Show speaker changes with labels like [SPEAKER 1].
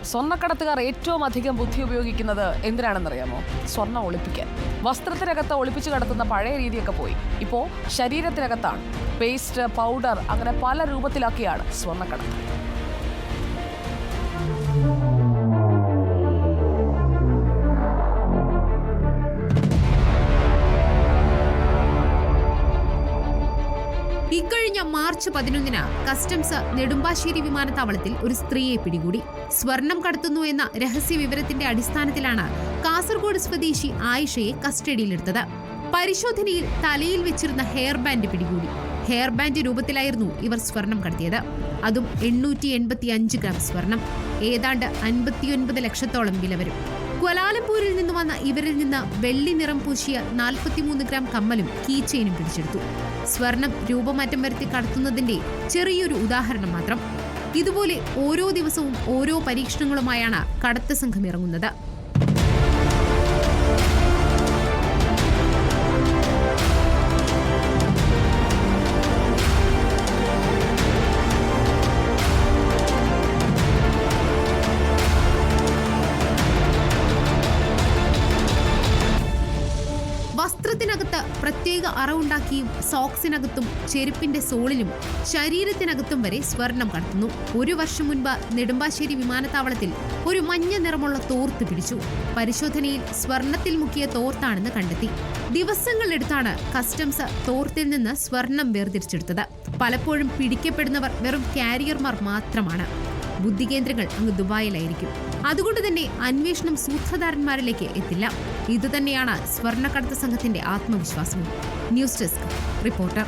[SPEAKER 1] സ്വർണ്ണക്കടത്തുകാർ ഏറ്റവും അധികം ബുദ്ധി ഉപയോഗിക്കുന്നത് എന്തിനാണെന്നറിയാമോ? സ്വർണ്ണം ഒളിപ്പിക്കാൻ. വസ്ത്രത്തിനകത്ത് ഒളിപ്പിച്ച് കടത്തുന്ന പഴയ രീതിയൊക്കെ പോയി. ഇപ്പോൾ ശരീരത്തിനകത്താണ്. പേസ്റ്റ്, പൗഡർ, അങ്ങനെ പല രൂപത്തിലാക്കിയാണ് സ്വർണ്ണക്കടത്ത്.
[SPEAKER 2] ഇക്കഴിഞ്ഞ മാർച്ച് 11 കസ്റ്റംസ് നെടുമ്പാശ്ശേരി വിമാനത്താവളത്തിൽ ഒരു സ്ത്രീയെ പിടികൂടി. സ്വർണം കടത്തുന്നു എന്ന രഹസ്യ വിവരത്തിന്റെ അടിസ്ഥാനത്തിലാണ് കാസർഗോഡ് സ്വദേശി ആയിഷയെ കസ്റ്റഡിയിലെടുത്തത്. പരിശോധനയിൽ തലയിൽ വെച്ചിരുന്ന ഹെയർ ബാൻഡ് പിടികൂടി. ഹെയർ ബാൻഡ് രൂപത്തിലായിരുന്നു ഇവർ സ്വർണം കടത്തിയത്. അതും 885 ഗ്രാം സ്വർണം. ഏതാണ്ട് 59 ലക്ഷത്തോളം വില വരും. ക്വലാലംപൂരിൽ നിന്ന് വന്ന ഇവരിൽ നിന്ന് വെള്ളി നിറം പൂശിയ 43 ഗ്രാം കമ്മലും കീ ചെയിനും പിടിച്ചെടുത്തു. സ്വർണം രൂപമാറ്റം വരുത്തി കടത്തുന്നതിന്റെ ചെറിയൊരു ഉദാഹരണം മാത്രം. ഇതുപോലെ ഓരോ ദിവസവും ഓരോ പരീക്ഷണങ്ങളുമായാണ് കടത്ത് സംഘം ഇറങ്ങുന്നത്. വസ്ത്രത്തിനകത്ത് പ്രത്യേക അറവുണ്ടാക്കിയും സോക്സിനകത്തും ചെരുപ്പിന്റെ സോളിലും ശരീരത്തിനകത്തും വരെ സ്വർണം കടത്തുന്നു. 1 വർഷം മുൻപ് നെടുമ്പാശ്ശേരി വിമാനത്താവളത്തിൽ ഒരു മഞ്ഞ നിറമുള്ള തോർത്ത് പിടിച്ചു. പരിശോധനയിൽ സ്വർണത്തിൽ മുക്കിയ തോർത്താണെന്ന് കണ്ടെത്തി. ദിവസങ്ങളെടുത്താണ് കസ്റ്റംസ് തോർത്തിൽ നിന്ന് സ്വർണം വേർതിരിച്ചെടുത്തത്. പലപ്പോഴും പിടിക്കപ്പെടുന്നവർ വെറും കാരിയർമാർ മാത്രമാണ്. ബുദ്ധികേന്ദ്രങ്ങൾ അങ്ങ് ദുബായിലായിരിക്കും. അതുകൊണ്ട് തന്നെ അന്വേഷണം സൂത്രധാരന്മാരിലേക്ക് എത്തില്ല. ഇതുതന്നെയാണ് സ്വർണ്ണക്കടത്ത് സംഘത്തിന്റെ ആത്മവിശ്വാസവും. News desk reporter.